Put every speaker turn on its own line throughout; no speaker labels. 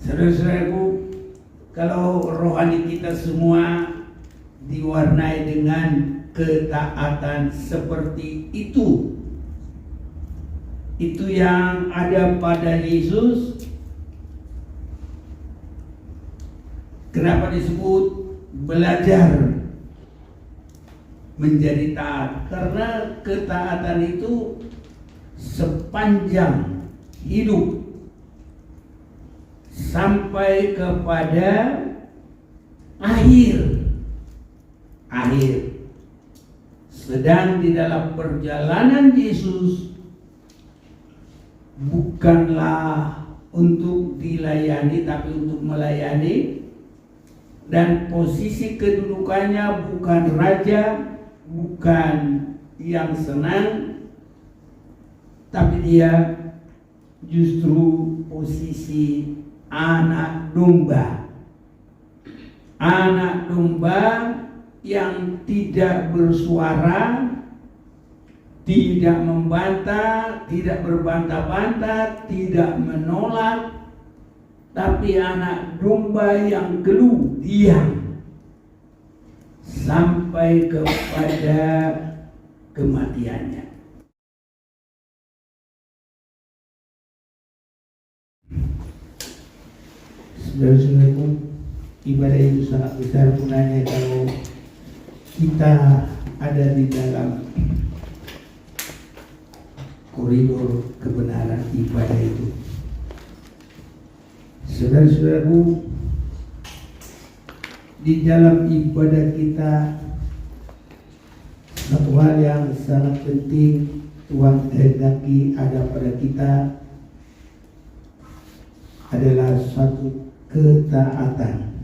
Saudara-saudaraku, kalau rohani kita semua diwarnai dengan ketaatan seperti itu yang ada pada Yesus. Kenapa disebut belajar menjadi taat? Karena ketaatan itu sepanjang hidup sampai kepada akhir. Sedang di dalam perjalanan Yesus bukanlah untuk dilayani, tapi untuk melayani. Dan posisi kedudukannya bukan raja, bukan yang senang, tapi dia justru posisi anak domba. Anak domba yang tidak bersuara, tidak membantah, tidak berbantah-bantah, tidak menolak, tapi anak domba yang geluh, diam sampai kepada kematiannya. Saudara-saudaraku, ibadah itu sangat besar gunanya kalau kita ada di dalam koridor kebenaran ibadah itu. Saudara-saudaraku, di dalam ibadah kita satu hal yang sangat penting Tuhan kehendaki ada pada kita adalah satu ketaatan.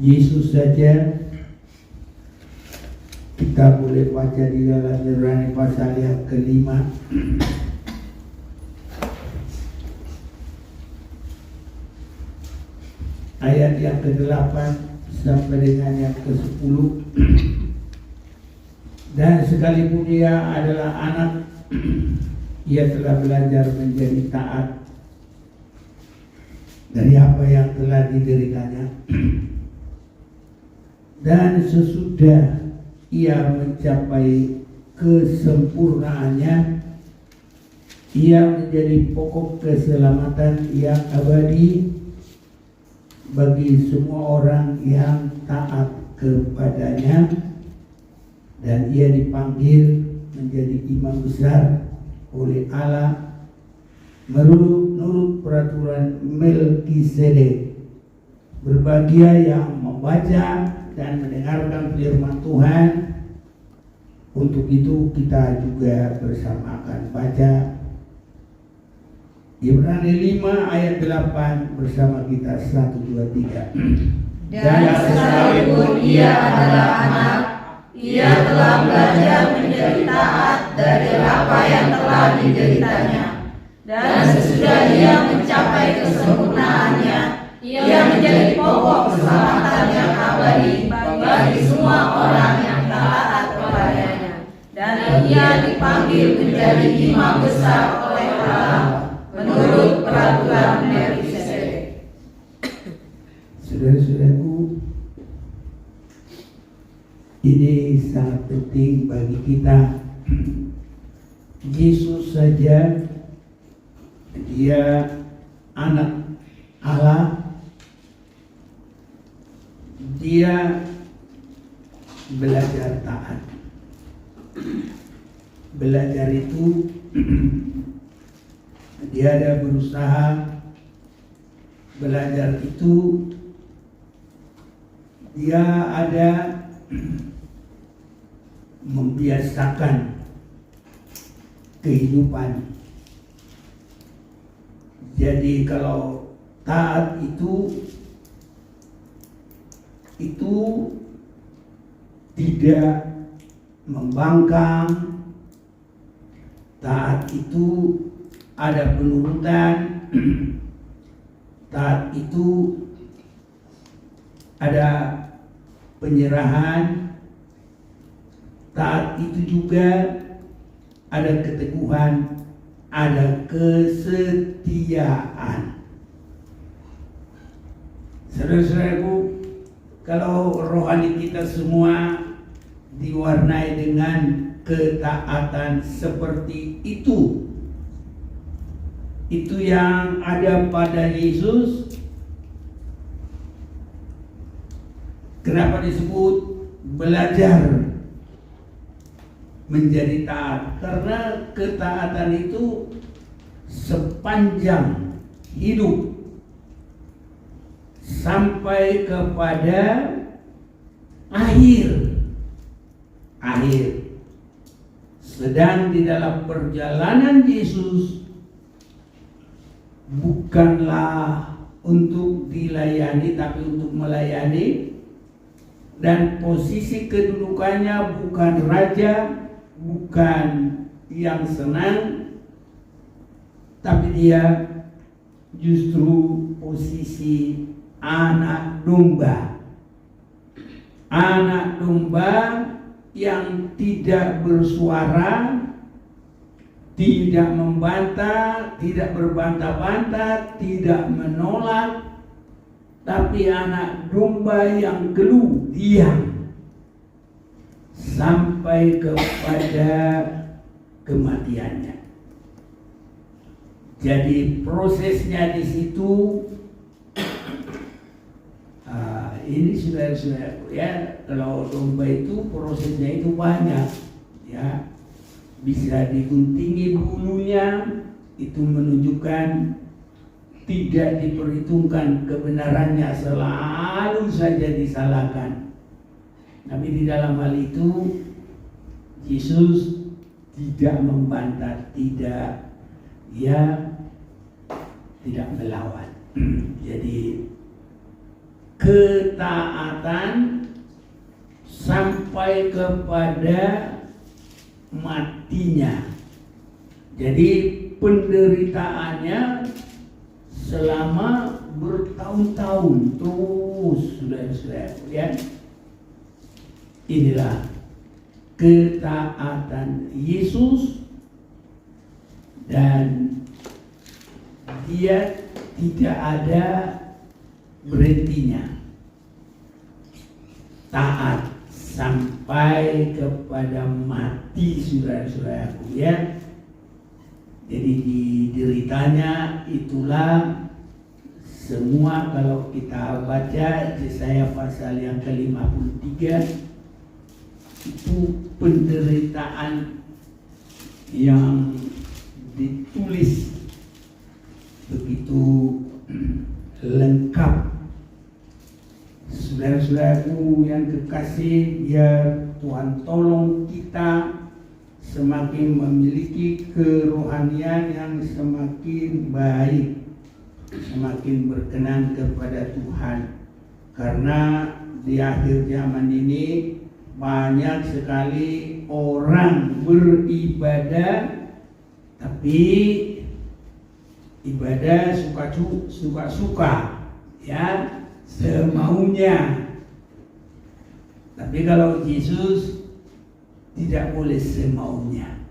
Yesus saja kita boleh baca di dalam Ibrani pasal yang ke-5 ayat yang ke-8 sampai dengan yang ke-10. Dan sekalipun dia adalah anak, ia telah belajar menjadi taat dari apa yang telah dideritanya. Dan sesudah ia mencapai kesempurnaannya, ia menjadi pokok keselamatan yang abadi bagi semua orang yang taat kepadanya. Dan ia dipanggil menjadi imam besar oleh Allah menurut peraturan Melkisedek. Berbahagia yang membaca dan mendengarkan firman Tuhan. Untuk itu kita juga bersama akan baca Ibrani 5 ayat 8 bersama kita. 1, 2, 3.
Dan sekalipun ia adalah anak, ia telah belajar menjadi taat dari apa yang telah dideritanya. Dan sesudah ia mencapai kesempurnaannya, ia menjadi pokok keselamatan yang abadi bagi semua orang yang taat kepadanya. Dan ia dipanggil menjadi imam besar oleh Allah menurut peraturan Melkisedek.
Saudara-saudaraku, ini sangat penting bagi kita. Yesus saja dia anak Allah, dia belajar taat. Belajar itu dia ada berusaha. Belajar itu dia ada membiasakan kehidupan. Jadi kalau taat itu tidak membangkang. Taat itu ada penurutan. Taat itu ada penyerahan. Taat itu juga ada keteguhan, ada kesetiaan. Saudara-saudaraku, kalau rohani kita semua diwarnai dengan ketaatan seperti itu yang ada pada Yesus. Kenapa disebut belajar menjadi taat? Karena ketaatan itu sepanjang hidup sampai kepada akhir. Sedang di dalam perjalanan Yesus bukanlah untuk dilayani, tapi untuk melayani. Dan posisi kedudukannya bukan raja, bukan yang senang, tapi dia justru posisi anak domba. Anak domba yang tidak bersuara, tidak membantah, tidak berbantah-bantah, tidak menolak, tapi anak domba yang geluh, diam sampai kepada kematiannya. Jadi prosesnya di situ, ini saudara-saudara ya, kalau domba itu prosesnya itu banyak ya, bisa diguntingi bulunya, itu menunjukkan tidak diperhitungkan kebenarannya, selalu saja disalahkan. Tapi di dalam hal itu Yesus tidak membantah, tidak melawan. Jadi ketaatan sampai kepada matinya. Jadi penderitaannya selama bertahun-tahun terus, saudara-saudara ya. Inilah ketaatan Yesus, dan dia tidak ada berhentinya. Taat sampai kepada mati, saudara-saudaraku ya. Jadi di deritanya itulah semua. Kalau kita baca Yesaya pasal yang ke-53, itu penderitaan yang ditulis begitu lengkap. Saudara-saudaraku yang kekasih, biar Tuhan tolong kita semakin memiliki kerohanian yang semakin baik, semakin berkenan kepada Tuhan. Karena di akhir zaman ini banyak sekali orang beribadah, tapi ibadah suka-suka ya, semaunya. Tapi kalau Yesus tidak boleh semaunya.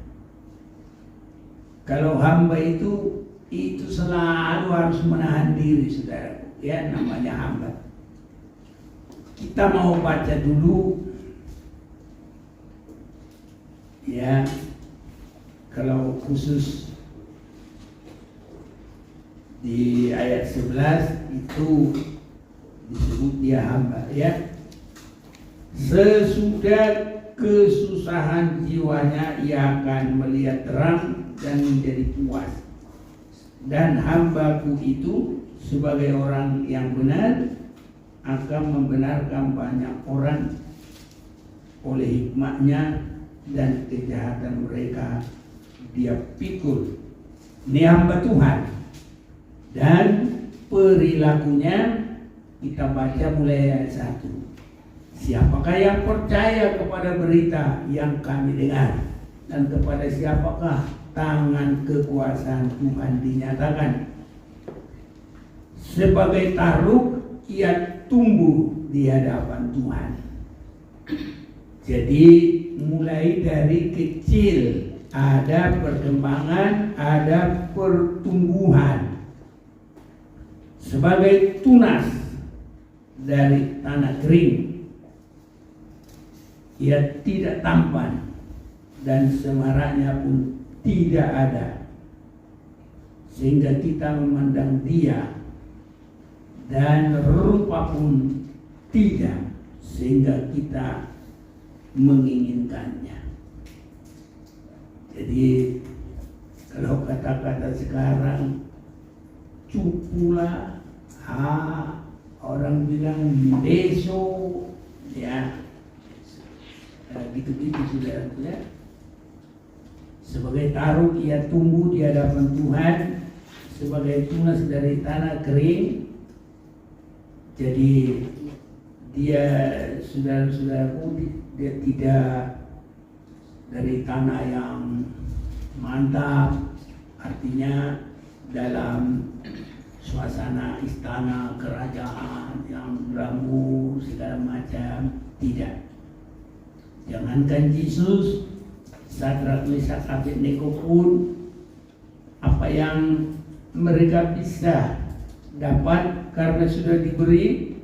Kalau hamba itu selalu harus menahan diri, saudara. Ya, namanya hamba. Kita mau baca dulu ya, kalau khusus di ayat 11 itu disebut dia hamba ya. Sesudah kesusahan jiwanya ia akan melihat terang dan menjadi puas. Dan hambaku itu sebagai orang yang benar akan membenarkan banyak orang oleh hikmatnya, dan kejahatan mereka dia pikul. Ini hamba Tuhan, dan perilakunya kita baca mulai ayat 1. Siapakah yang percaya kepada berita yang kami dengar, dan kepada siapakah tangan kekuasaan Tuhan dinyatakan? Sebagai taruk ia tumbuh di hadapan Tuhan. Jadi mulai dari kecil ada perkembangan, ada pertumbuhan. Sebagai tunas dari tanah kering. Ia tidak tampan dan semaraknya pun tidak ada, sehingga kita memandang dia, dan rupa pun tidak, sehingga kita menginginkannya. Jadi kalau kata-kata sekarang cupulah, orang bilang deso, ya gitu-gitu sudah ya. Sebagai taruk ia tumbuh di hadapan Tuhan, sebagai tunas dari tanah kering. Jadi dia, saudara-saudaraku, dia tidak dari tanah yang mantap, artinya dalam suasana istana kerajaan yang glamor segala macam, tidak. Jangankan Yesus, Sadrak, Mesak, Abednego pun apa yang mereka bisa dapat karena sudah diberi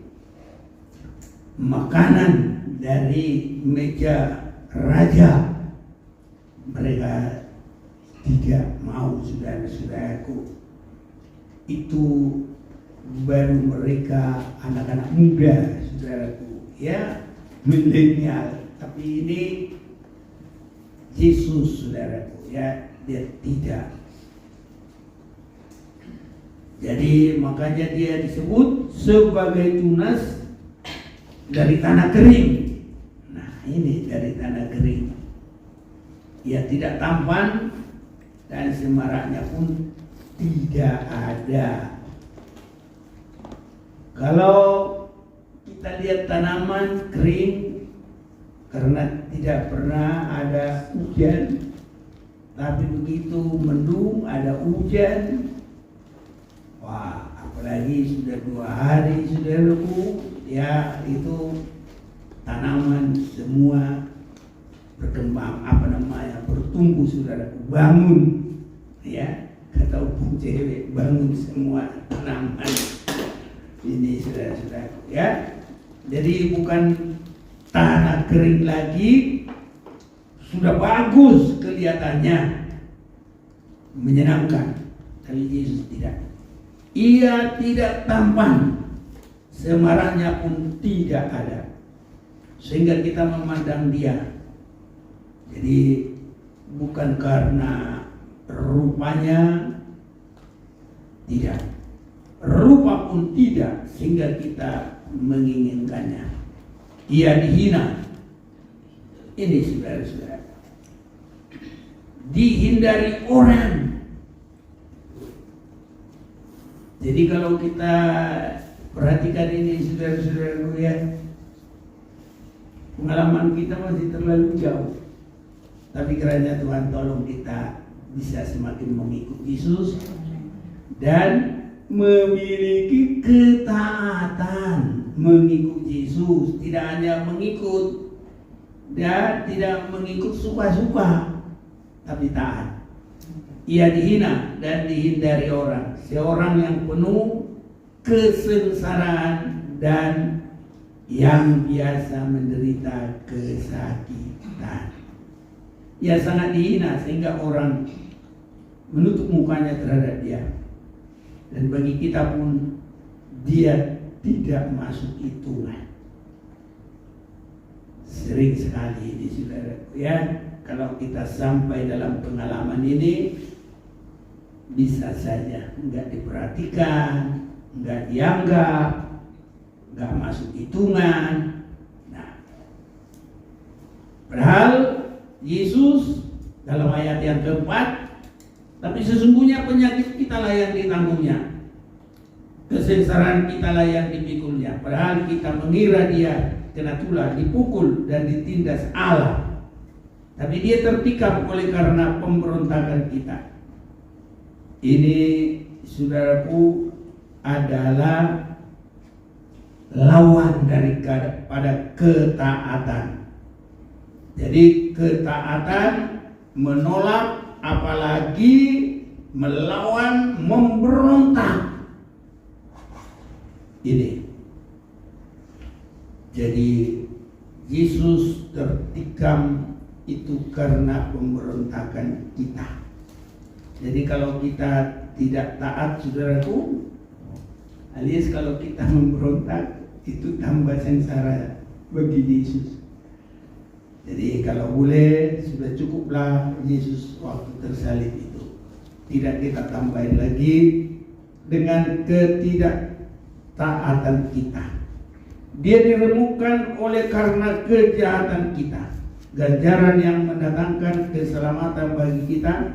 makanan dari meja raja, mereka tidak mau, saudara-saudaraku. Itu baru mereka anak-anak muda, saudaraku, ya, milenial. Tapi ini Yesus, saudaraku, ya, dia tidak. Jadi makanya dia disebut sebagai tunas dari tanah kering. Nah, ini dari tanah kering. Ia tidak tampan dan semaraknya pun tidak ada. Kalau kita lihat tanaman kering karena tidak pernah ada hujan, tapi begitu mendung ada hujan, wah, apalagi sudah 2 hari, saudaraku, ya, itu tanaman semua berkembang, bertumbuh, saudaraku, bangun, ya, kata upung cewek, bangun semua tanaman ini, saudara-saudaraku, ya. Jadi bukan tanah kering lagi, sudah bagus kelihatannya, menyenangkan, tapi Yesus tidak. Ia tidak tampan, semaraknya pun tidak ada, sehingga kita memandang dia. Jadi bukan karena rupanya, tidak, rupa pun tidak, sehingga kita menginginkannya. Ia dihina. Ini, saudara-saudara, dihindari orang. Jadi kalau kita perhatikan ini, saudara-saudaraku, ya, pengalaman kita masih terlalu jauh. Tapi kiranya Tuhan tolong kita bisa semakin mengikut Yesus dan memiliki ketaatan mengikut Yesus. Tidak hanya mengikut dan tidak mengikut suka-suka, tapi taat. Ia dihina dan dihindari orang, seorang yang penuh kesengsaraan dan yang biasa menderita kesakitan. Ia sangat dihina sehingga orang menutup mukanya terhadap dia. Dan bagi kita pun dia tidak masuk hitungan. Sering sekali ini, saudara, ya, kalau kita sampai dalam pengalaman ini, bisa saja nggak diperhatikan, nggak dianggap, nggak masuk hitungan. Nah, padahal Yesus dalam ayat yang keempat, tapi sesungguhnya penyakit kita lah yang ditanggungnya, kesengsaraan kita lah yang dipikulnya. Padahal kita mengira dia kena tulah, dipukul dan ditindas Allah, tapi dia tertikam oleh karena pemberontakan kita. Ini, saudaraku, adalah lawan daripada ketaatan. Jadi ketaatan menolak, apalagi melawan, memberontak. Ini Jadi Yesus tertikam itu karena pemberontakan kita. Jadi kalau kita tidak taat, saudaraku, alias kalau kita memberontak, itu tambah sengsara bagi Yesus. Jadi kalau boleh, sudah cukuplah Yesus waktu tersalib itu. Tidak kita tambahin lagi dengan ketidaktaatan kita. Dia diremukkan oleh karena kejahatan kita. Ganjaran yang mendatangkan keselamatan bagi kita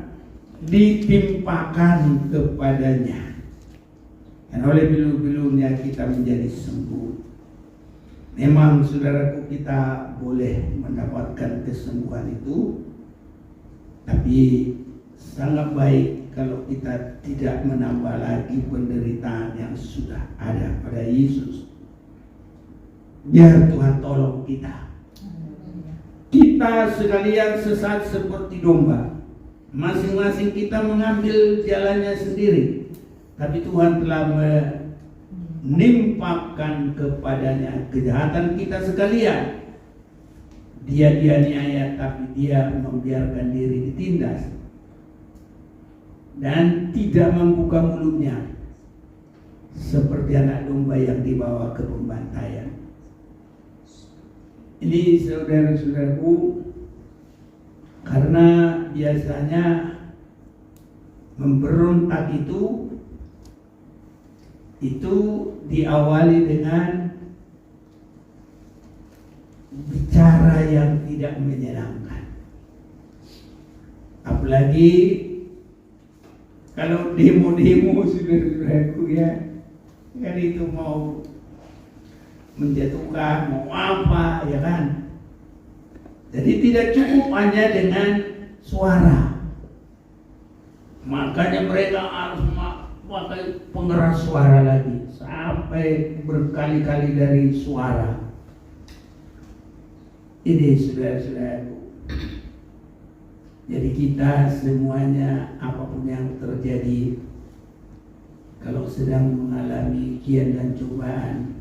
ditimpakan kepadanya. Dan oleh bilu-bilunya kita menjadi sembuh. Memang saudaraku, kita boleh mendapatkan kesembuhan itu, tapi sangat baik kalau kita tidak menambah lagi penderitaan yang sudah ada pada Yesus. Biar Tuhan tolong kita. Kita sekalian sesat seperti domba. Masing-masing kita mengambil jalannya sendiri. Tapi Tuhan telah menimpakan kepadanya kejahatan kita sekalian. Dia dianiaya, tapi dia membiarkan diri ditindas. Dan tidak membuka mulutnya. Seperti anak domba yang dibawa ke pembantaian. Ini saudara-saudaraku, karena biasanya memberontak itu diawali dengan bicara yang tidak menyenangkan. Apalagi kalau demo-demo, saudara-saudaraku, ya, kan itu mau menjatuhkan, mau apa, ya kan? Jadi tidak cukup hanya dengan suara. Makanya mereka harus pakai pengeras suara lagi, sampai berkali-kali dari suara. Ini saudara-saudaraku. Jadi kita semuanya, apapun yang terjadi, kalau sedang mengalami ujian dan cobaan,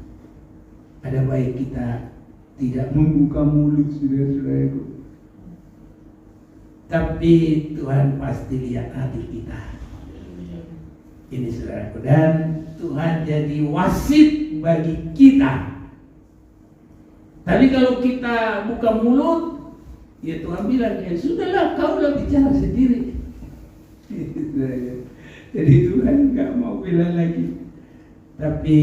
ada baik kita tidak membuka mulut, saudara-saudaraku. Tapi Tuhan pasti lihat hati kita. Ini saudaraku, dan Tuhan jadi wasit bagi kita. Tapi kalau kita buka mulut, ya Tuhan bilang, ya sudahlah, kau udah bicara sendiri. Jadi Tuhan nggak mau bilang lagi. Tapi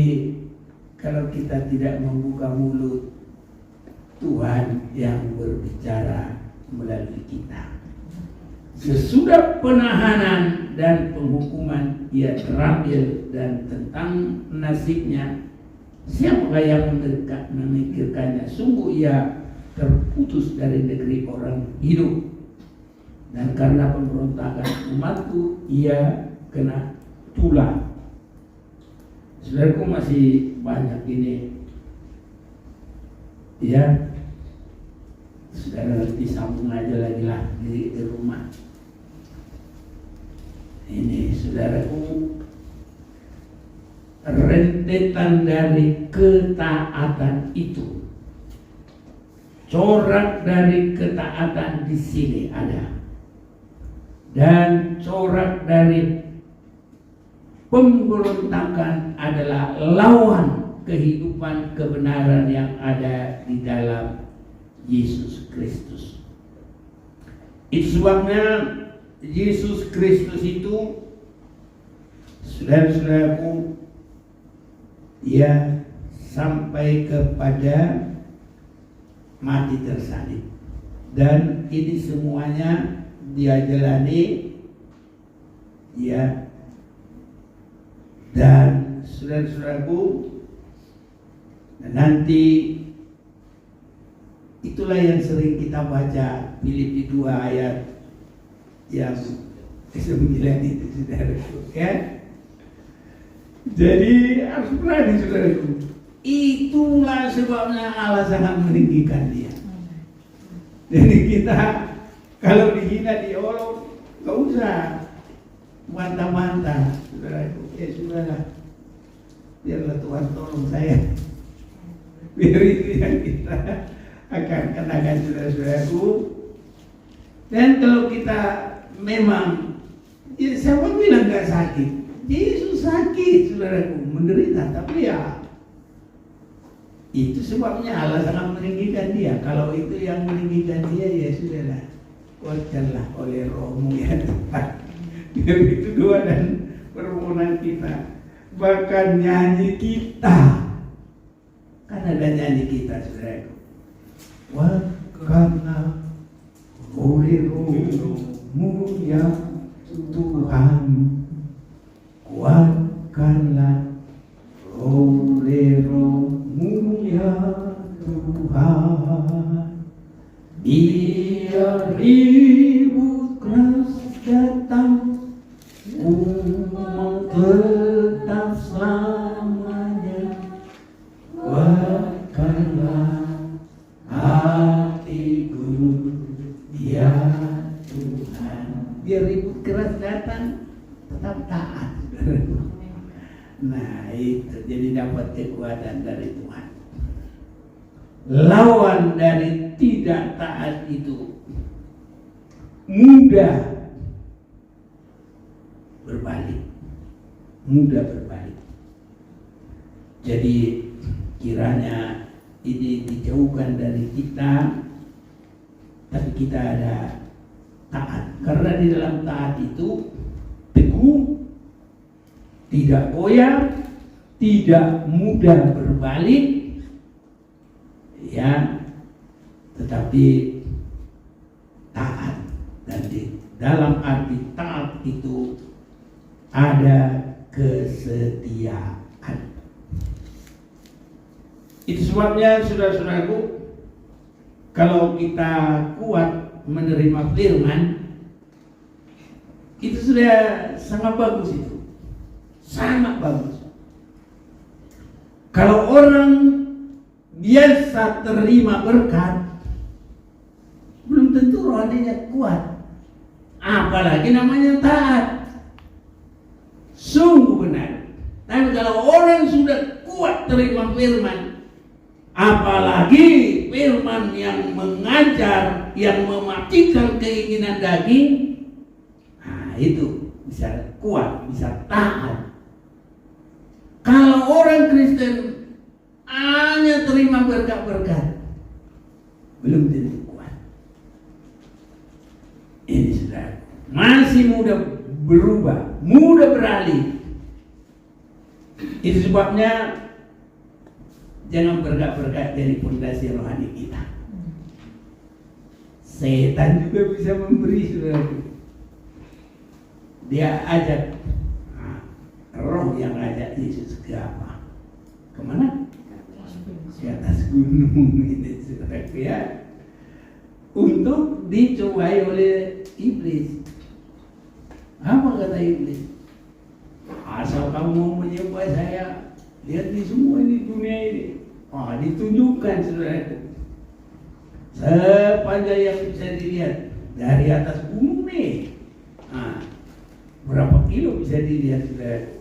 kalau kita tidak membuka mulut, Tuhan yang berbicara melalui kita. Sesudah penahanan dan penghukuman, ia terambil, dan tentang nasibnya, siapa yang memikirkannya? Sungguh ia terputus dari negeri orang hidup, dan karena pemberontakan umatku, ia kena tulah. Saudaraku, masih banyak ini, ya. Saudara nanti sambung aja lagi lah di rumah. Ini saudaraku, rentetan dari ketaatan itu. Corak dari ketaatan di sini ada, dan corak dari pemberontakan adalah lawan kehidupan kebenaran yang ada di dalam Yesus Kristus. Itu sebabnya Yesus Kristus itu, saudara-saudaraku, ia sampai kepada mati tersalib. Dan ini semuanya dia jalani, ya. Dan saudara-saudaraku, nanti itulah yang sering kita baca, Filipi 2 ayat yang 9 itu, saudaraku, ya. Jadi harus berani, saudaraku. Itulah sebabnya Allah sangat meninggikan dia. Jadi kita kalau dihina, diolok, gak usah bantah-bantah, saudaraku. Ya sudahlah, biarlah Tuhan tolong saya. Biar itu yang kita akan kenakan, saudara-saudaraku. Dan kalau kita memang, ya siapa bilang gak sakit? Yesus sakit, saudaraku, menderita, tapi ya itu sebabnya Allah sangat meninggikan dia. Kalau itu yang meninggikan dia, ya sudahlah, kuatkanlah oleh rohmu ya Tuhan. Biar itu doa dan permohonan kita. Bahkan nyanyi kita, kan ada nyanyi kita, saudaraku. Kuatkanlah oleh rohmu ya Tuhan, kuatkanlah oleh rohmu ya Tuhan. Biar ribut keras datang, umat tetap selamanya. Kuatkanlah hatiku ya Tuhan. Biar ribut keras datang, tetap taat. Nah itu, jadi dapat kekuatan dari Tuhan. Lawan dari tidak taat itu mudah berbalik. Jadi kiranya ini dijauhkan dari kita, tapi kita ada taat. Karena di dalam taat itu teguh, tidak goyah, tidak mudah berbalik, ya, tetapi taat. Dan di dalam arti taat itu ada kesetiaan. Itu sebabnya, saudara-saudaraku, kalau kita kuat menerima firman, itu sudah sangat bagus itu. Sangat bagus. Kalau orang biasa terima berkat, belum tentu rohaninya kuat. Apalagi namanya taat. Sungguh benar. Tapi kalau orang sudah kuat terima firman, apalagi firman yang mengajar, yang mematikan keinginan daging, nah itu bisa kuat, bisa taat. Kalau orang Kristen hanya terima berkat-berkat, belum tentu kuat. Ini sudah masih mudah berubah, mudah beralih. Itu sebabnya jangan berkat-berkat dari pondasi rohani kita. Setan juga bisa memberi, saudara. Dia ajak, roh yang ajak Yesus ke apa? Kemana? Ke atas gunung ini, saudara, ya, untuk dicobai oleh iblis. Apa kata iblis? Asal kamu mau menyembah saya, lihat di semua ini dunia ini. Ditunjukkan, saudara, sepanjang yang bisa dilihat dari atas gunung nih. Berapa kilo bisa dilihat, saudara?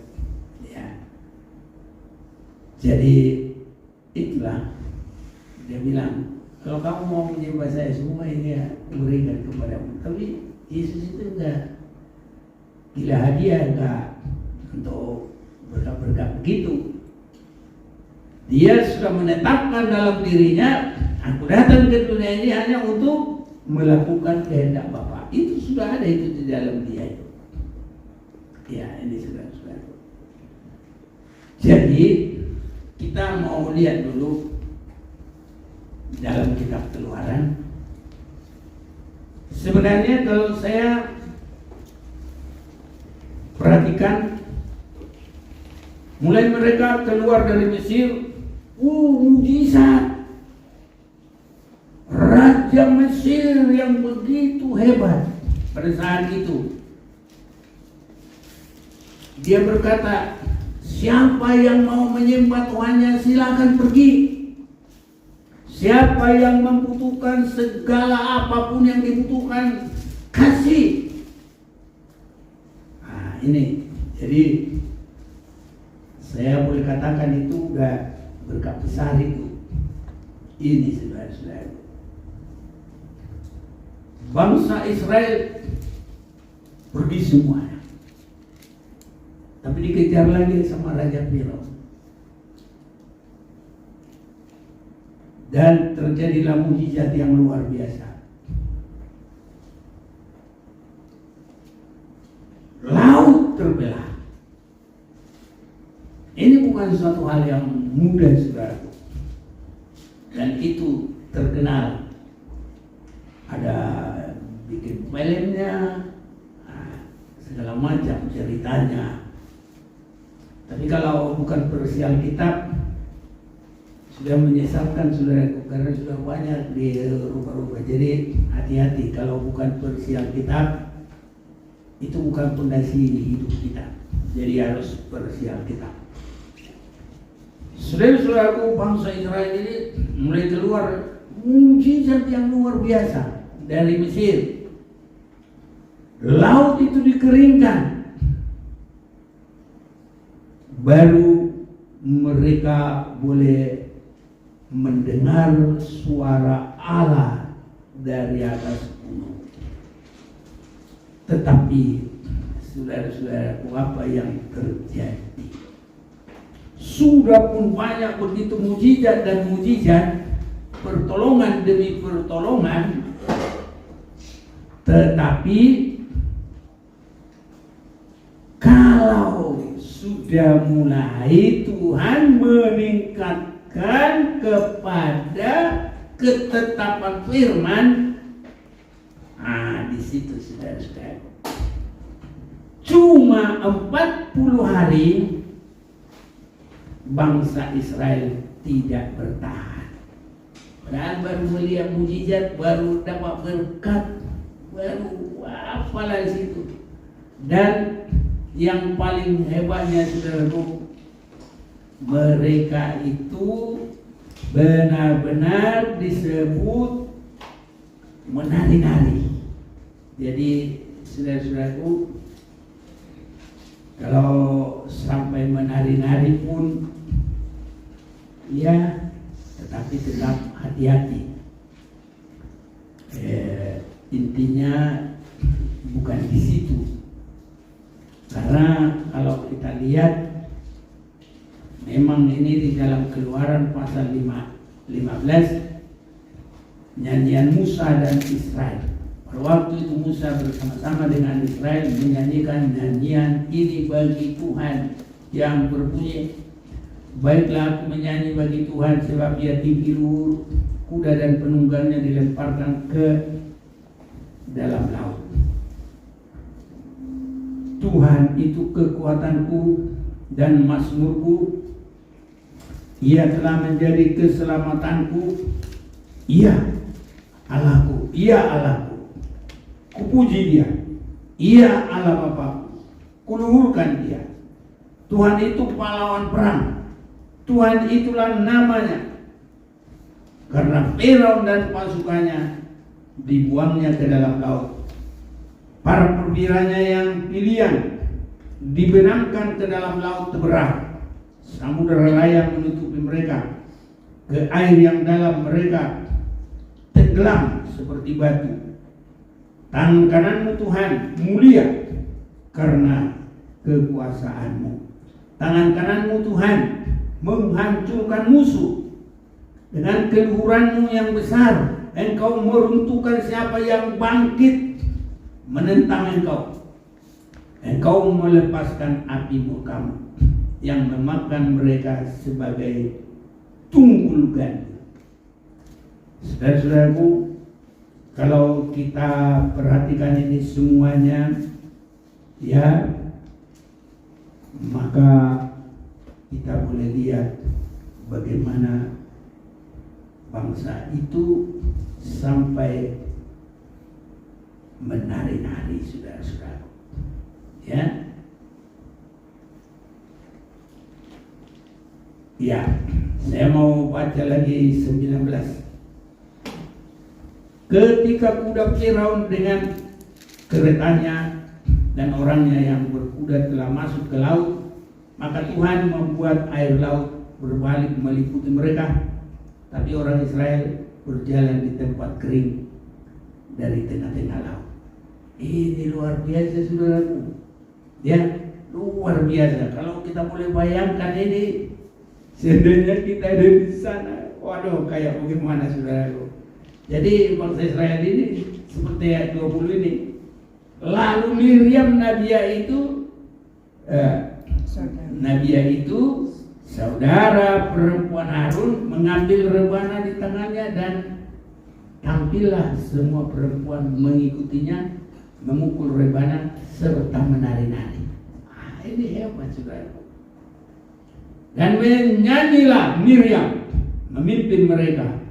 Ya. Jadi itulah dia bilang, kalau kamu mau menyembah saya, semua ini ya berikan kepadamu. Tapi Yesus itu enggak gila hadiah, enggak untuk berkat-berkat begitu. Dia sudah menetapkan dalam dirinya, aku datang ke dunia ini hanya untuk melakukan kehendak Bapa. Itu sudah ada itu di dalam dia itu. Ya, ini sudah. Jadi kita mau lihat dulu dalam kitab Keluaran. Sebenarnya kalau saya perhatikan, mulai mereka keluar dari Mesir, mujizat. Raja Mesir yang begitu hebat pada saat itu, dia berkata, siapa yang mau menyembah Tuhannya silakan pergi. Siapa yang membutuhkan segala apapun yang dibutuhkan, kasih. Nah ini, jadi saya boleh katakan itu udah berkat besar itu. Ini saudara-saudara, bangsa Israel pergi semuanya, tapi dikejar lagi sama Raja Firaun. Dan terjadilah mujizat yang luar biasa. Laut terbelah. Ini bukan suatu hal yang mudah, saudaraku. Dan itu terkenal. Ada bikin filmnya, segala macam ceritanya. Tapi kalau bukan versi Alkitab, sudah menyesatkan saudaraku, karena sudah banyak di rubah-rubah. Jadi hati-hati, kalau bukan versi Alkitab, itu bukan fondasi hidup kita. Jadi harus versi Alkitab. Saudara-saudaraku, bangsa Israel ini mulai keluar mujizat yang luar biasa dari Mesir. Laut itu dikeringkan. Baru mereka boleh mendengar suara Allah dari atas gunung. Tetapi saudara-saudaraku, apa yang terjadi? Sudah pun banyak begitu mujizat dan mujizat, pertolongan demi pertolongan, tetapi kalau sudah mulai Tuhan meningkatkan kepada ketetapan firman, di situ saudara-saudara, cuma 40 hari bangsa Israel tidak bertahan. Padahal baru melihat mujizat, baru dapat berkat, baru apalah situ. Dan yang paling hebatnya saudaraku, mereka itu benar-benar disebut menari-nari. Jadi saudara-saudaraku, kalau sampai menari-nari pun ya, tetapi tetap hati-hati. Intinya bukan di situ. Karena kalau kita lihat, memang ini di dalam Keluaran pasal 15, nyanyian Musa dan Israel. Pada waktu itu Musa bersama-sama dengan Israel menyanyikan nyanyian ini bagi Tuhan yang berbunyi, baiklah aku menyanyi bagi Tuhan sebab Dia tinggi luhur, kuda dan penunggangnya dilemparkan ke dalam laut. Tuhan itu kekuatanku dan mazmurku, Ia telah menjadi keselamatanku. Ia Allahku, Ia Allahku, kupuji Dia. Ia Allah Bapa, kuluhurkan Dia. Tuhan itu pahlawan perang, Tuhan itulah namanya. Karena Firaun dan pasukannya dibuangnya ke dalam laut, para perwiranya yang pilihan dibenamkan ke dalam laut terbelah. Samudera raya menutupi mereka, ke air yang dalam mereka tenggelam seperti batu. Tangan kananmu Tuhan mulia karena kekuasaanmu. Tangan kananmu Tuhan menghancurkan musuh. Dengan keluhuranmu yang besar, Engkau meruntuhkan siapa yang bangkit menentang Engkau. Engkau melepaskan api murkamu yang memakan mereka sebagai tunggul gandum. Saudara-saudaraku, kalau kita perhatikan ini semuanya, ya, maka kita boleh lihat bagaimana bangsa itu sampai menari-nari, saudara-saudara. Ya, ya, saya mau baca lagi 19. Ketika kuda Firaun dengan keretanya dan orangnya yang berkuda telah masuk ke laut, maka Tuhan membuat air laut berbalik meliputi mereka, Tapi orang Israel berjalan di tempat kering dari tengah-tengah laut. Ini luar biasa, saudaraku. Ya, luar biasa. Kalau kita boleh bayangkan ini, seandainya kita ada di sana, waduh, kayak bagaimana, saudaraku. Jadi bangsa Israel ini seperti ayat 20 ini. Lalu Miriam Nabiya itu saudara perempuan Harun mengambil rebana di tangannya dan tampillah semua perempuan mengikutinya memukul rebana serta menari-nari. Ini hebat, saudara. Dan menyanyilah Miriam memimpin mereka,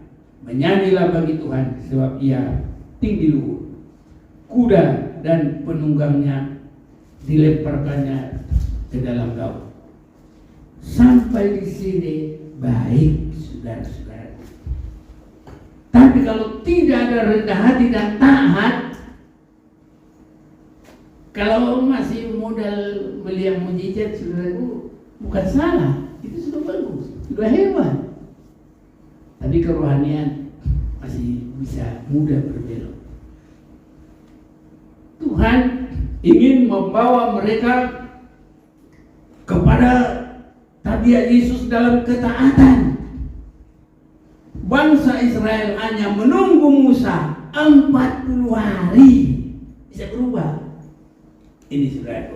menyanyilah bagi Tuhan sebab ia tinggi luhur. Kuda dan penunggangnya dilemparkannya ke dalam laut. Sampai di sini baik, saudara-saudara. Tapi kalau tidak ada rendah hati dan taat, kalau masih modal melihat mujizat, saudaraku, bukan salah, itu sudah bagus, sudah hebat. Tapi kerohanian masih bisa mudah berbelok. Tuhan ingin membawa mereka kepada tabiat Yesus dalam ketaatan. Bangsa Israel hanya menunggu Musa 40 hari bisa berubah. Ini saudara.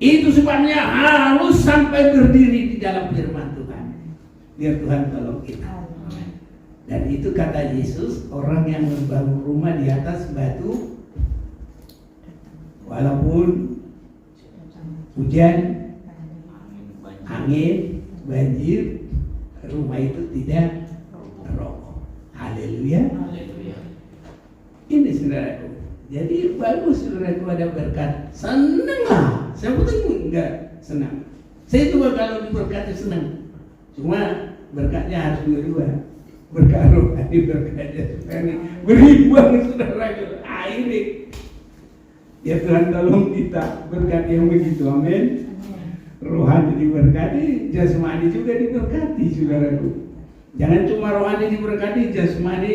Itu sebabnya harus sampai berdiri di dalam firman Tuhan. Biar Tuhan tolong kita. Dan itu kata Yesus, orang yang membangun rumah di atas batu, walaupun hujan, angin, banjir, rumah itu tidak roboh. Haleluya. Ini saudaraku. Jadi bagus, saudaraku, ada berkat. Senanglah. Saya betul enggak senang. Saya juga kalau diberkati senang. Cuma berkatnya harus dua-dua. Berkat rohani, berkat jasmani, berimbang, saudaraku. Ini ya Tuhan tolong kita berkat yang begitu, amin. Rohani diberkati, jasmani juga diberkati, saudaraku. Jangan cuma rohani diberkati, jasmani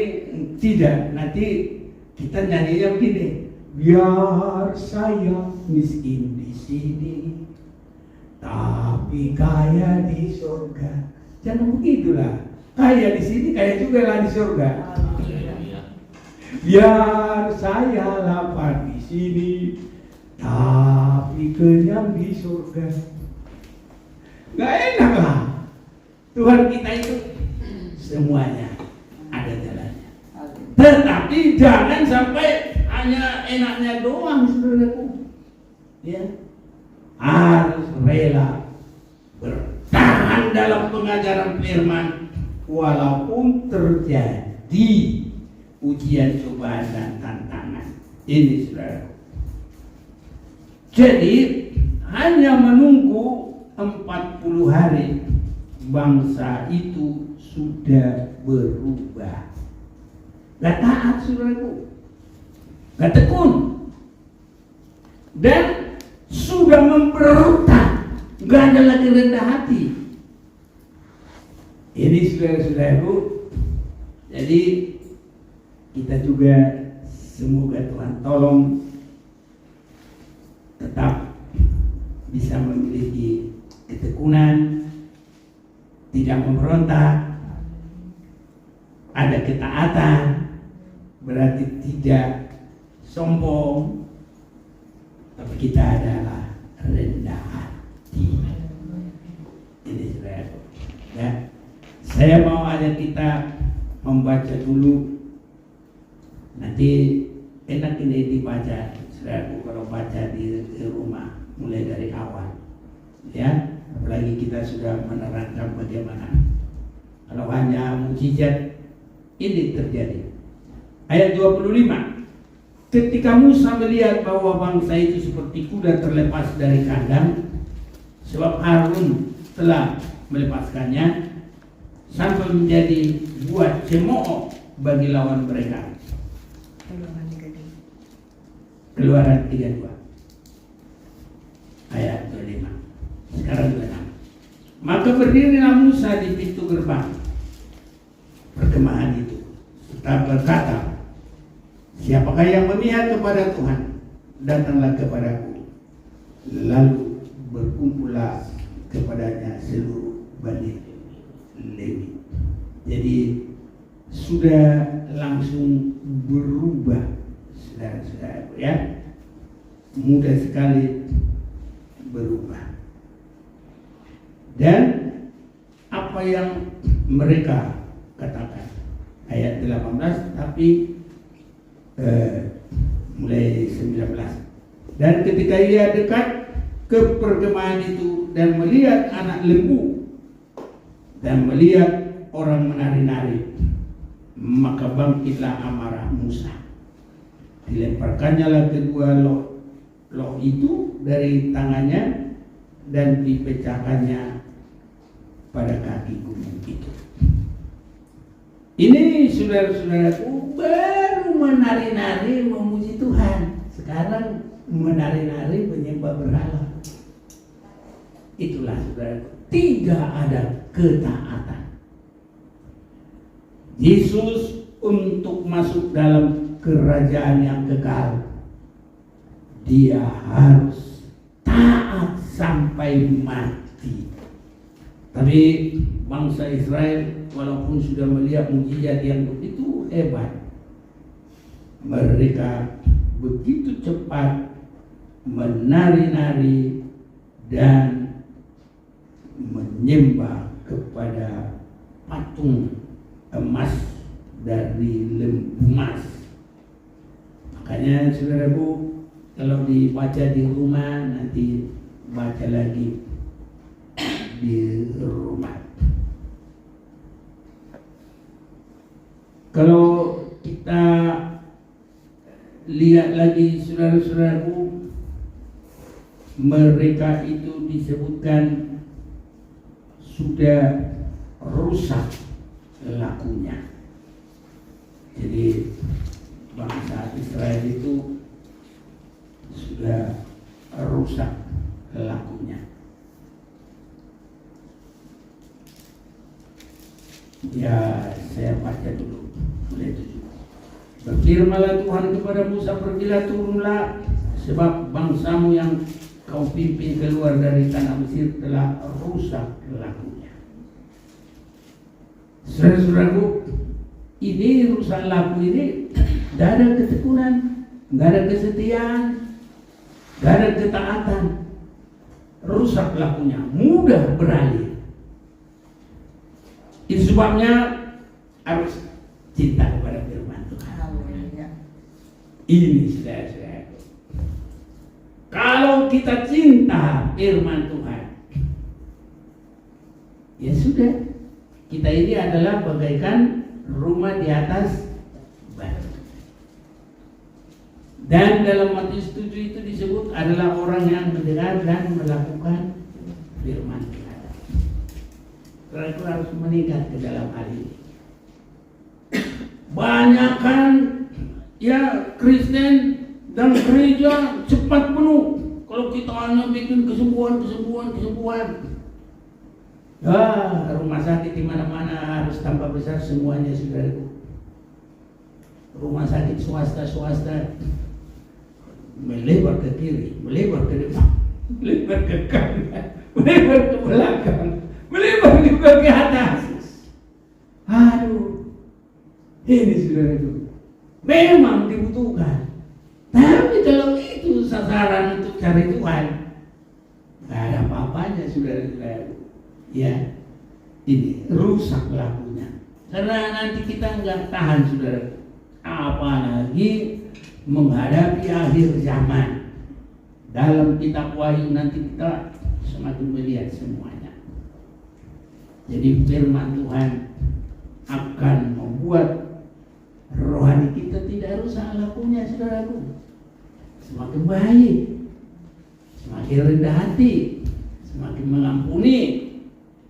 tidak. Nanti kita nyanyinya begini, biar saya miskin di sini, tapi kaya di surga. Jangan begitulah. Kaya di sini, kaya juga lah di surga. Biar saya lapar di sini, tapi kenyang di surga. Gak enak lah. Tuhan kita itu semuanya ada jalannya. Tetapi jangan sampai hanya enaknya doang, saudaraku. Ya, harus rela bertahan dalam pengajaran firman. Walaupun terjadi ujian, cobaan dan tantangan. Ini saudara. Jadi hanya menunggu 40 hari bangsa itu sudah berubah. Gak taat, saudaraku. Gak tekun. Dan sudah memberontak. Gak ada lagi rendah hati. Ini saudara-saudaraku. Jadi kita juga semoga Tuhan tolong tetap bisa memiliki ketekunan, tidak memberontak, ada ketaatan, berarti tidak sombong, tapi kita adalah rendah hati. Ini saudara. Ya. Saya mau ajak kita membaca dulu. Nanti enak ini dibaca, saudaraku, kalau baca di rumah mulai dari awal. Ya, apalagi kita sudah menerangkan bagaimana kalau hanya mujizat ini terjadi. Ayat 25. Ketika Musa melihat bahwa bangsa itu seperti kuda terlepas dari kandang, sebab Harun telah melepaskannya, sampai menjadi buat cemooh bagi lawan mereka. Keluaran 32 ayat 25. Sekarang 26. Maka berdirilah Musa di pintu gerbang perkemahan itu, serta berkata, siapakah yang memihak kepada Tuhan, datanglah kepadaku. Lalu berkumpullah kepadanya seluruh Bani Lewi. Jadi sudah langsung berubah, saudara-saudara, ya, mudah sekali berubah. Dan apa yang mereka katakan, ayat 18, tapi mulai 19. Dan ketika ia dekat ke perkemahan itu dan melihat anak lembu dan melihat orang menari-nari, maka bangkitlah amarah Musa. Dilemparkannya lah kedua loh itu dari tangannya dan dipecahkannya pada kaki gunung itu. Ini saudara-saudaraku baru menari-nari memuji Tuhan. Sekarang menari-nari menyembah berhala. Itulah saudaraku, tidak ada ketaatan. Yesus untuk masuk dalam kerajaan yang kekal, dia harus taat sampai mati. Tapi bangsa Israel walaupun sudah melihat mukjizat yang begitu hebat, mereka begitu cepat menari-nari dan menyembah kepada patung emas dari lembu emas. Makanya saudaraku, kalau dibaca di rumah, nanti baca lagi di rumah. Kalau kita lihat lagi saudara-saudaraku, mereka itu disebutkan sudah rusak lakunya. Jadi bangsa Israel itu sudah rusak lakunya. Ya, saya baca dulu mulai 7. Berfirmanlah Tuhan kepada Musa, pergilah, turunlah, sebab bangsamu yang kau pimpin keluar dari tanah Mesir telah rusak lakunya. Saudara-saudaraku, ini rusak laku ini tidak ada ketekunan, tidak ada kesetiaan, tidak ada ketaatan. Rusak lakunya, mudah beralih. Itu sebabnya harus cinta kepada firman Tuhan. Ini saudara-saudara, kalau kita cinta firman Tuhan, ya sudah, kita ini adalah bagaikan rumah di atas batu. Dan dalam Matius 7 itu disebut adalah orang yang mendengar dan melakukan firman Tuhan. Kita harus meningkat ke dalam hal ini. Banyak kan ya Kristen dan gereja cepat penuh. Kalau kita hanya bikin kesembuhan. Rumah sakit di mana-mana harus tambah besar semuanya, saudaraku. Rumah sakit swasta melebar ke kiri, melebar ke depan, melebar ke kanan, melebar ke belakang, melebar juga ke atas. Aduh, ini saudaraku, memang dibutuhkan. Tapi kalau itu sasaran untuk cari Tuhan, nggak ada apa-apanya, saudara-saudara. Ya, ini rusak lakunya. Karena nanti kita nggak tahan, saudara. Apalagi menghadapi akhir zaman. Dalam kitab Wahyu nanti kita semakin melihat semuanya. Jadi firman Tuhan akan membuat rohani kita tidak rusak lakunya, saudaraku. Semakin baik, semakin rendah hati, semakin mengampuni,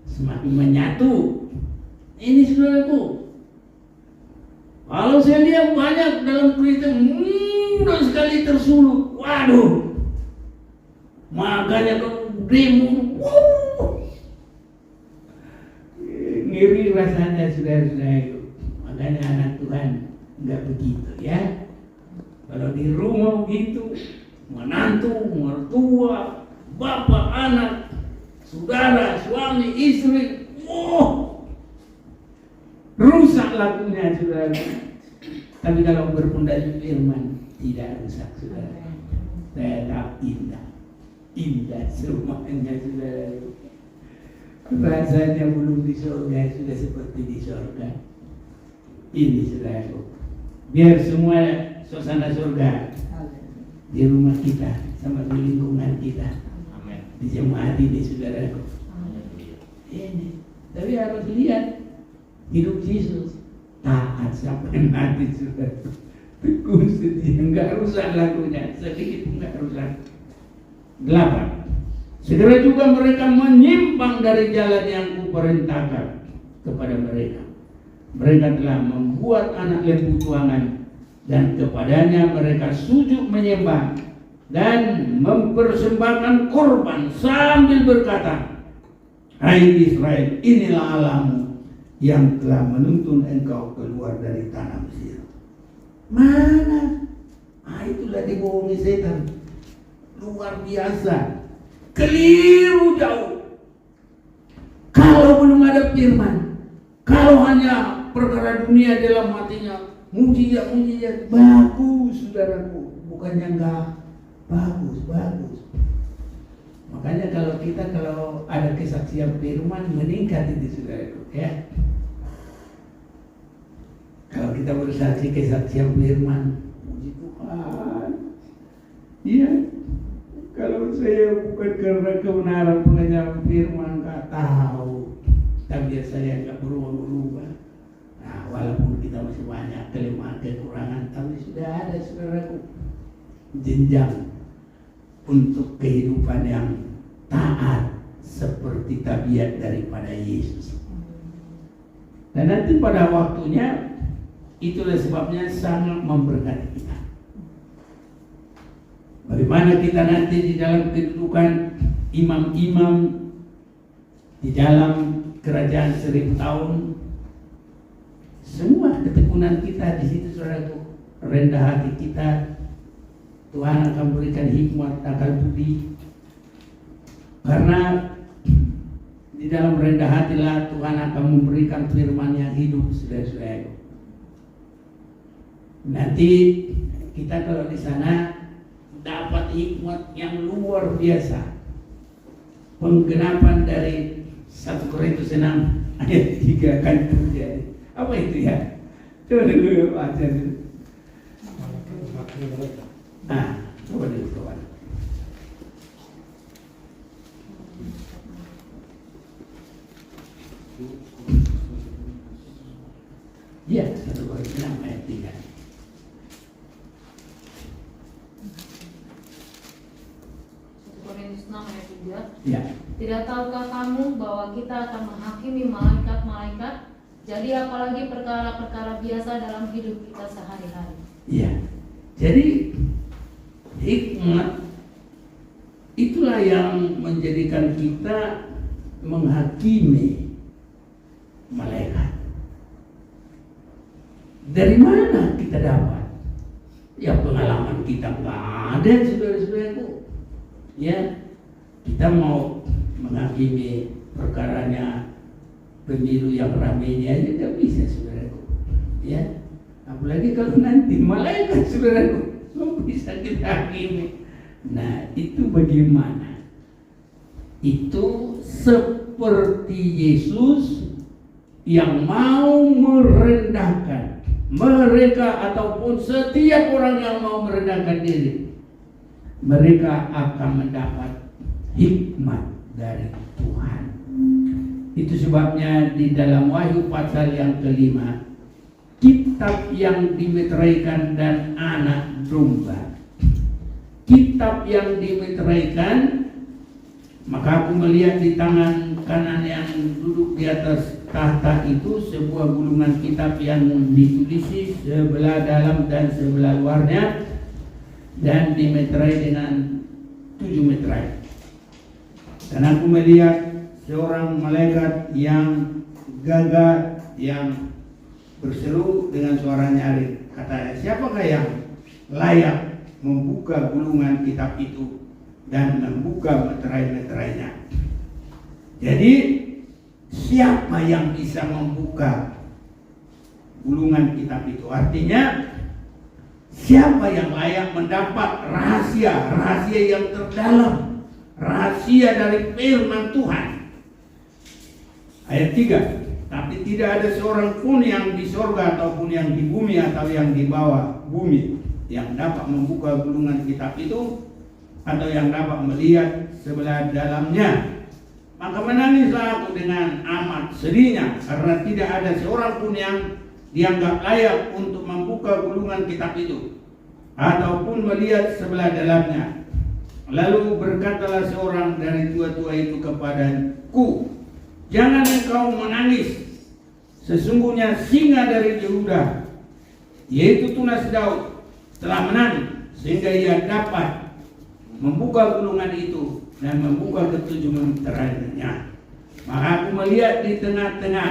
semakin menyatu. Ini saudaraku, kalau saya lihat banyak dalam Kristen mudah sekali tersulut. Waduh, makanya kalau demo, ngiri rasanya saudara-saudaraku. Makanya anak Tuhan nggak begitu ya. Kalau di rumah begitu, menantu, mertua, bapak, anak, saudara, suami, istri, rusak lakunya saudara. Tapi kalau berpondasi firman tidak rusak saudara, tetap indah, indah semuanya saudara. Rasanya belum di surga sudah seperti di surga. Ini saudara, biar semua suasana surga di rumah kita sama di lingkungan kita. Amin. Di jemaat ini saudaraku. Ini, tapi harus lihat hidup Yesus taat sampai mati saudara. Tekun setia, enggak rusak lakunya, sedikit enggak rusak. 8. Segera juga mereka menyimpang dari jalan yang kuperintahkan kepada mereka. Mereka telah membuat anak lembu tuangan, dan kepadanya mereka sujud menyembah dan mempersembahkan korban sambil berkata, hai Israel, inilah Allahmu yang telah menuntun engkau keluar dari tanah Mesir. Mana? Itulah dibohongi setan. Luar biasa. Keliru jauh. Kalau belum ada firman, kalau hanya perkara dunia dalam hatinya, mujizat, bagus saudaraku, bukannya enggak bagus. Makanya kalau ada kesaksian firman meningkat itu saudaraku ya. Kalau kita bersaksi kesaksian firman, puji Tuhan. Iya. Kalau saya bukan karena kebenaran pengajaran firman, nggak tahu. Tapi saya nggak berubah. Nah, walaupun kita masih banyak kelemahan, kekurangan, tapi sudah ada saudaraku jenjang untuk kehidupan yang taat seperti tabiat daripada Yesus. Dan nanti pada waktunya itulah sebabnya sangat memberkati kita. Bagaimana kita nanti di dalam kedudukan imam-imam di dalam kerajaan 1000 tahun, semua ketekunan kita di situ saudaraku, rendah hati kita, Tuhan akan berikan hikmat, akal budi. Karena di dalam rendah hatilah Tuhan akan memberikan firman yang hidup saudara-saudara. Nanti kita kalau di sana dapat hikmat yang luar biasa. Penggenapan dari 1 Korintus 6 ayat 3 akan terjadi. Apa itu ya? Coba dulu baca dulu. Coba dulu kawan. Ya, 1 Korintus 6 ayat 3. Ya.
Tidak tahukah kamu bahwa kita akan menghakimi malaikat-malaikat? Jadi apalagi perkara-perkara biasa dalam hidup kita sehari-hari.
Ya. Jadi hikmat itulah yang menjadikan kita menghakimi malaikat. Dari mana kita dapat? Ya pengalaman kita nggak ada saudara-saudaraku. Ya. Kita mau menghakimi perkaranya pemilu yang ramai ini aja tidak bisa saudaraku, ya. Apalagi kalau nanti malaikat saudaraku bisa kita hakimi. Nah itu bagaimana? Itu seperti Yesus yang mau merendahkan mereka ataupun setiap orang yang mau merendahkan diri, mereka akan mendapat hikmat dari Tuhan. Itu sebabnya di dalam Wahyu pasal yang kelima, kitab yang dimeteraikan dan anak domba. Kitab yang dimeteraikan, maka aku melihat di tangan kanan yang duduk di atas tahta itu sebuah gulungan kitab yang ditulisi sebelah dalam dan sebelah luarnya, dan dimeterai dengan 7 meterai. Dan aku melihat seorang malaikat yang gagah yang berseru dengan suara nyaring. Katanya, siapakah yang layak membuka gulungan kitab itu dan membuka meterai-meterainya? Jadi siapa yang bisa membuka gulungan kitab itu? Artinya siapa yang layak mendapat rahasia yang terdalam, rahasia dari firman Tuhan. Ayat 3, tapi tidak ada seorang pun yang di sorga ataupun yang di bumi atau yang di bawah bumi yang dapat membuka gulungan kitab itu atau yang dapat melihat sebelah dalamnya. Maka menangislah aku dengan amat sedihnya, karena tidak ada seorang pun yang dianggap layak untuk membuka gulungan kitab itu ataupun melihat sebelah dalamnya. Lalu berkatalah seorang dari tua-tua itu kepadaku, jangan engkau menangis. Sesungguhnya singa dari Yehuda, yaitu tunas Daud, telah menang sehingga ia dapat membuka gulungan itu dan membuka ketujuh meterainya. Maka aku melihat di tengah-tengah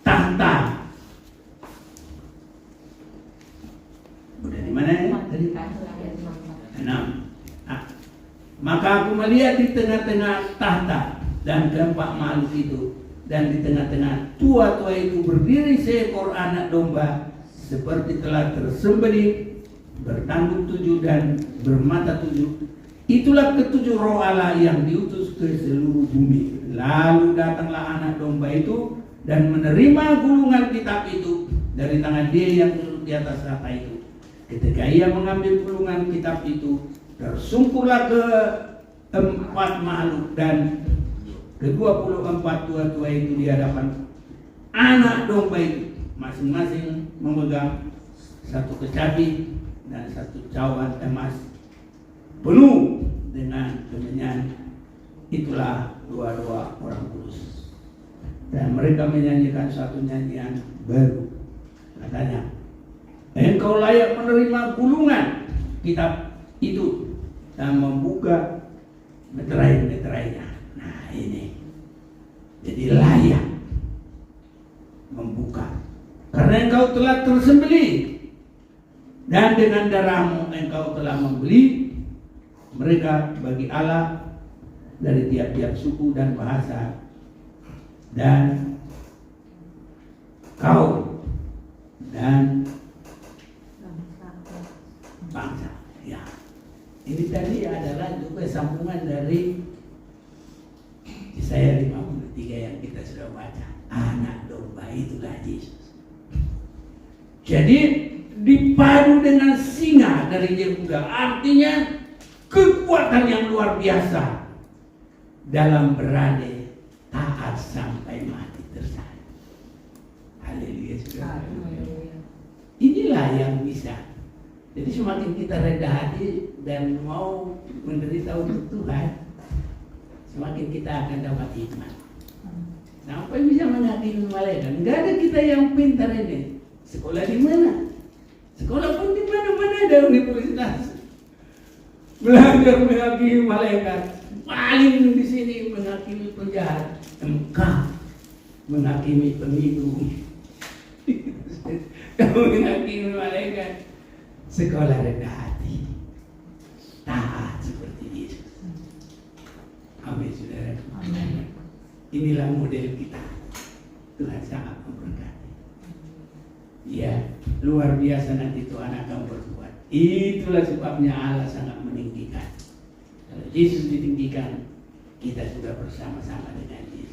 tahta. Udah di mana ya? Tadi 6. Maka aku melihat di tengah-tengah tahta dan keempat makhluk itu, dan di tengah-tengah tua-tua itu berdiri seekor anak domba seperti telah tersembelih, bertanduk 7 dan bermata 7. Itulah ketujuh roh Allah yang diutus ke seluruh bumi. Lalu datanglah anak domba itu dan menerima gulungan kitab itu dari tangan dia yang duduk di atas tahta itu. Ketika ia mengambil gulungan kitab itu, tersungkurlah ke 4 makhluk dan ke-24 tua-tua itu di hadapan anak domba itu, masing-masing memegang satu kecapi dan satu cawan emas penuh dengan kemenyan. Itulah doa-doa orang kudus. Dan mereka menyanyikan satu nyanyian baru. Katanya, engkau layak menerima gulungan kitab itu dan membuka meterai-meterainya. Nah ini, jadi layak membuka, karena engkau telah tersembelih dan dengan darahmu engkau telah membeli mereka bagi Allah dari tiap-tiap suku dan bahasa dan kaum dan bangsa. Ya, ini tadi adalah juga sambungan dari Yesaya 53 yang kita sudah baca. Anak domba itulah Yesus. Jadi dipadu dengan singa dari Yehuda, artinya kekuatan yang luar biasa dalam berani taat sampai mati tersalib. Haleluya. Inilah yang bisa. Jadi semakin kita rendah hati dan mau menderita untuk Tuhan, semakin kita akan dapat hikmat. Sampai bisa menghakimi malaikat. Enggak ada kita yang pintar ini. Sekolah di mana? Sekolah pun di mana-mana ada universitas. Belajar menghakimi malaikat. Paling di sini menghakimi penjahat. Engkau menghakimi pemilu. Kamu menghakimi malaikat. Sekolah rendah hati, taat seperti Yesus. Amin, saudara. Amin. Inilah model kita. Tuhan sangat memberkati. Ya, luar biasa nanti Tuhan akan berbuat. Itulah sebabnya Allah sangat meninggikan. Kalau Yesus ditinggikan, kita sudah bersama-sama dengan Dia.